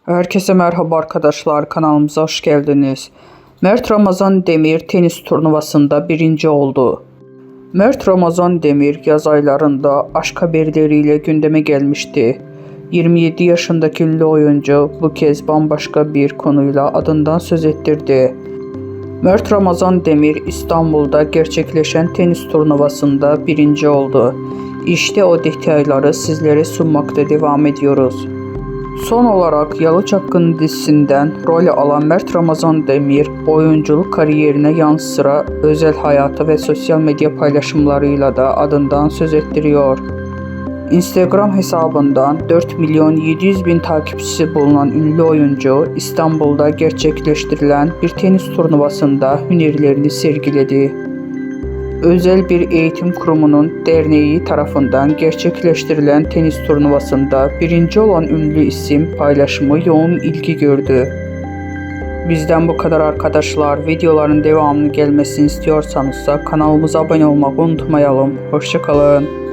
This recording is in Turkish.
Herkese merhaba arkadaşlar, kanalımıza hoş geldiniz. Mert Ramazan Demir tenis turnuvasında birinci oldu. Mert Ramazan Demir yaz aylarında aşk haberleriyle gündeme gelmişti. 27 yaşındaki ünlü oyuncu bu kez bambaşka bir konuyla adından söz ettirdi. Mert Ramazan Demir İstanbul'da gerçekleşen tenis turnuvasında birinci oldu. İşte o detayları sizlere sunmakta devam ediyoruz. Son olarak Yalı Çapkını dizisinden rol alan Mert Ramazan Demir, oyunculuk kariyerine yanı sıra özel hayatı ve sosyal medya paylaşımlarıyla da adından söz ettiriyor. Instagram hesabından 4.700.000 takipçisi bulunan ünlü oyuncu, İstanbul'da gerçekleştirilen bir tenis turnuvasında hünerlerini sergiledi. Özel bir eğitim kurumunun derneği tarafından gerçekleştirilen tenis turnuvasında birinci olan ünlü isim paylaşımı yoğun ilgi gördü. Bizden bu kadar arkadaşlar. Videoların devamını gelmesini istiyorsanız kanalımıza abone olmayı unutmayalım. Hoşça kalın.